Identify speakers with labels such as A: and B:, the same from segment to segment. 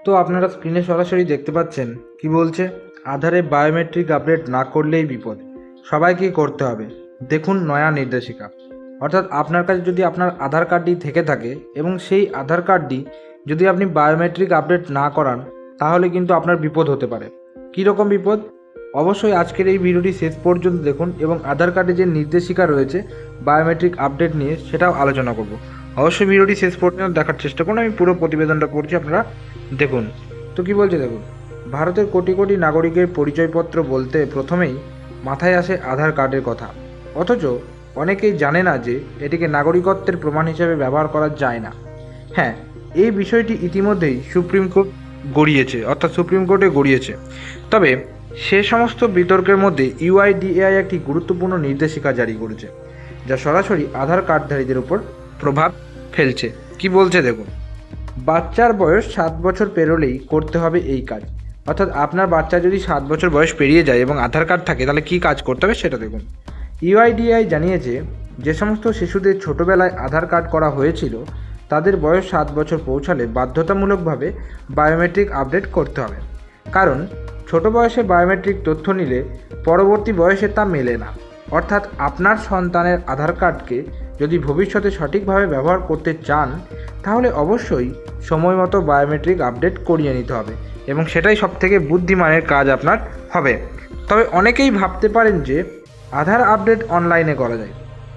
A: তো আপনারা স্ক্রিনে সরাসরি দেখতে পাচ্ছেন কি বলছে, আধারে বায়োমেট্রিক আপডেট না করলেই বিপদ, সবাইকে করতে হবে। দেখুন নয়া নির্দেশিকা। অর্থাৎ আপনার কাছে যদি আপনার আধার কার্ডটি থেকে থাকে এবং সেই আধার কার্ডটি যদি আপনি বায়োমেট্রিক আপডেট না করান, তাহলে কিন্তু আপনার বিপদ হতে পারে। কী রকম বিপদ? অবশ্যই আজকের এই ভিডিওটি শেষ পর্যন্ত দেখুন এবং আধার কার্ডে যে নির্দেশিকা রয়েছে বায়োমেট্রিক আপডেট নিয়ে সেটাও আলোচনা করব। অবশ্যই ভিডিওটি শেষ পর্যন্ত দেখার চেষ্টা করুন, আমি পুরো প্রতিবেদনটা করছি, আপনারা দেখুন। তো কি বলছে দেখুন, ভারতের কোটি কোটি নাগরিকের পরিচয়পত্র বলতে প্রথমেই মাথায় আসে আধার কার্ডের কথা। অথচ অনেকেই জানে না যে এটিকে নাগরিকত্বের প্রমাণ হিসেবে ব্যবহার করা যায় না। হ্যাঁ, এই বিষয়টি ইতিমধ্যেই সুপ্রিম কোর্টে গড়িয়েছে। তবে সে সমস্ত বিতর্কের মধ্যে ইউআইডিএআই একটি গুরুত্বপূর্ণ নির্দেশিকা জারি করেছে, যা সরাসরি আধার কার্ডধারীদের উপর প্রভাব ফেলছে। কি বলছে দেখুন, বাচ্চার বয়স 7 বছর পেরোলেই করতে হবে এই কাজ। অর্থাৎ আপনার বাচ্চা যদি 7 বছর বয়স পেরিয়ে যায় এবং আধার কার্ড থাকে, তাহলে কী কাজ করতে হবে সেটা দেখুন। ইউআইডিআই জানিয়েছে, যে সমস্ত শিশুদের ছোটোবেলায় আধার কার্ড করা হয়েছিল তাদের বয়স 7 বছর পৌঁছালে বাধ্যতামূলকভাবে বায়োমেট্রিক আপডেট করতে হবে। কারণ ছোট বয়সে বায়োমেট্রিক তথ্য নিলে পরবর্তী বয়সে তা মেলে না। অর্থাৎ আপনার সন্তানের আধার কার্ডকে যদি ভবিষ্যতে সঠিকভাবে ব্যবহার করতে চান, তাহলে অবশ্যই সময় মতো বায়োমেট্রিক আপডেট করিয়ে নিতে হবে এবং সেটাই সবথেকে বুদ্ধিমানের কাজ আপনার হবে। তবে অনেকেই ভাবতে পারেন যে আধার আপডেট অনলাইনে করা যায়,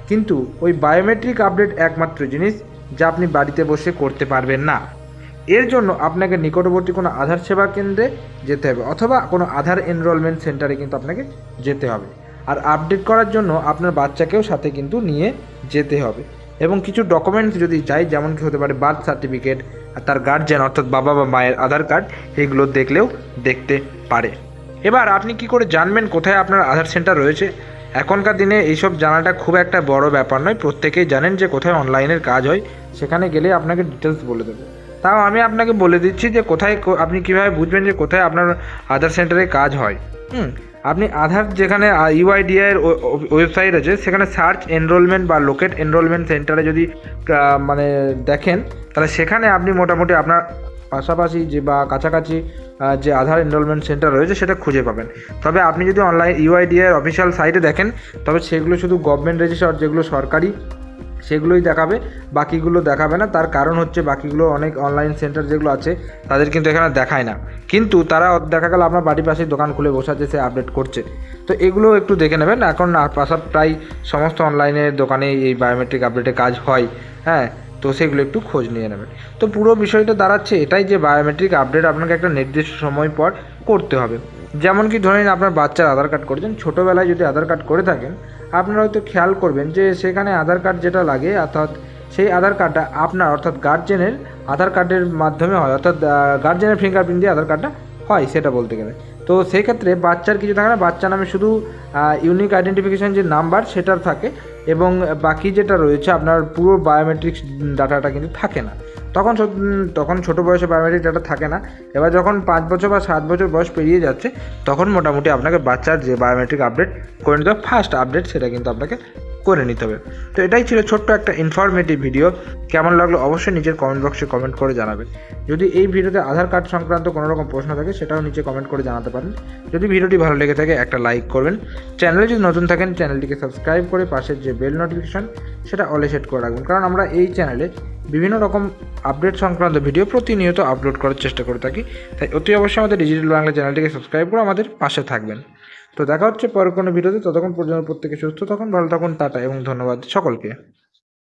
A: কিন্তু ওই বায়োমেট্রিক আপডেট একমাত্র জিনিস যা আপনি বাড়িতে বসে করতে পারবেন না। এর জন্য আপনাকে নিকটবর্তী কোনো আধার সেবা কেন্দ্রে যেতে হবে অথবা কোনো আধার এনরোলমেন্ট সেন্টারে কিন্তু আপনাকে যেতে হবে। আর আপডেট করার জন্য আপনার বাচ্চাকেও সাথে কিন্তু নিয়ে যেতে হবে এবং কিছু ডকুমেন্টস যদি চাই, যেমন কি হতে পারে বার্থ সার্টিফিকেট, আর তার গার্জিয়ান অর্থাৎ বাবা বা মায়ের আধার কার্ড, এগুলো দেখলেও দেখতে পারে। এবার আপনি কি করে জানবেন কোথায় আপনার আধার সেন্টার রয়েছে? এখনকার দিনে এইসব জানাটা খুব একটা বড় ব্যাপার নয়, প্রত্যেকেই জানেন যে কোথায় অনলাইনের কাজ হয়, সেখানে গেলে আপনাকে ডিটেলস বলে দেবে। তাও আমি আপনাকে বলে দিচ্ছি যে কোথায় আপনি কীভাবে বুঝবেন যে কোথায় আপনার আধার সেন্টারে কাজ হয়। আপনি আধার যেখানে ইউআইডিআইয়ের ওয়েবসাইট আছে, সেখানে সার্চ এনরোলমেন্ট বা লোকেট এনরোলমেন্ট সেন্টারে যদি মানে দেখেন, তাহলে সেখানে আপনি মোটামুটি আপনার পাশাপাশি যে বা কাছাকাছি যে আধার এনরোলমেন্ট সেন্টার রয়েছে সেটা খুঁজে পাবেন। তবে আপনি যদি অনলাইন ইউআইডিআইয়ের অফিসিয়াল সাইটে দেখেন, তবে সেগুলো শুধু গভর্নমেন্ট রেজিস্টার যেগুলো সরকারি সেগুলোই দেখাবে, বাকিগুলো দেখাবে না। তার কারণ হচ্ছে বাকিগুলো অনেক অনলাইন সেন্টার যেগুলো আছে তাদের কিন্তু এখানে দেখায় না, কিন্তু তারা দেখা গেল আপনার বাড়ির পাশেই দোকান খুলে বসে আছে, সে আপডেট করছে। তো এগুলো একটু দেখে নেবেন। এখন প্রায় সমস্ত অনলাইনের দোকানে এই বায়োমেট্রিক আপডেটে কাজ হয়। হ্যাঁ, তো সেগুলো একটু খোঁজ নিয়ে নেবেন। তো পুরো বিষয়টা দাঁড়াচ্ছে এটাই যে বায়োমেট্রিক আপডেট আপনাকে একটা নির্দিষ্ট সময় পর করতে হবে। যেমন কি ধরে নিন আপনার বাচ্চার আধার কার্ড করেছেন, ছোটোবেলায় যদি আধার কার্ড করে থাকেন, আপনারা হয়তো খেয়াল করবেন যে সেখানে আধার কার্ড যেটা লাগে, অর্থাৎ সেই আধার কার্ডটা আপনার অর্থাৎ গার্জেনের আধার কার্ডের মাধ্যমে হয়, অর্থাৎ গার্জেনের ফিঙ্গারপ্রিন্ট দিয়ে আধার কার্ডটা হয় সেটা বলতে গেলে। তো সেই ক্ষেত্রে বাচ্চার কিছু থাকে না, বাচ্চা নামে শুধু ইউনিক আইডেন্টিফিকেশান যে নাম্বার সেটার থাকে এবং বাকি যেটা রয়েছে আপনার পুরো বায়োমেট্রিক্স ডাটাটা কিন্তু থাকে না। তখন ছোটো বয়সে বায়োমেট্রিক ডাটা থাকে না। এবার যখন 5 বছর বা 7 বছর বয়স পেরিয়ে যাচ্ছে, তখন মোটামুটি আপনাকে বাচ্চার যে বায়োমেট্রিক আপডেট করে নিতে হবে, ফার্স্ট আপডেট সেটা কিন্তু আপনাকে করে নিতে হবে। তো এটাই ছিল ছোট্ট একটা ইনফরমেটিভ ভিডিও। কেমন লাগলো অবশ্যই নিচের কমেন্ট বক্সে কমেন্ট করে জানাবেন। যদি এই ভিডিওতে আধার কার্ড সংক্রান্ত কোনো রকম প্রশ্ন থাকে, সেটাও নিচে কমেন্ট করে জানাতে পারেন। যদি ভিডিওটি ভালো লেগে থাকে একটা লাইক করবেন। চ্যানেলে যদি নতুন থাকেন, চ্যানেলটিকে সাবস্ক্রাইব করে পাশের যে বেল নোটিফিকেশন সেটা অলে সেট করে রাখবেন, কারণ আমরা এই চ্যানেলে বিভিন্ন রকম আপডেট সংক্রান্ত ভিডিও প্রতিনিয়ত আপলোড করার চেষ্টা করে থাকি। তাই অতি অবশ্যই আমাদের ডিজিটাল বাংলা চ্যানেলটিকে সাবস্ক্রাইব করে আমাদের পাশে থাকবেন। তো দেখা হচ্ছে পরের কোনো ভিডিওতে। ততক্ষণ পর্যন্ত প্রত্যেকে সুস্থ থাকুন, ভালো থাকুন, টাটা এবং ধন্যবাদ সকলকে।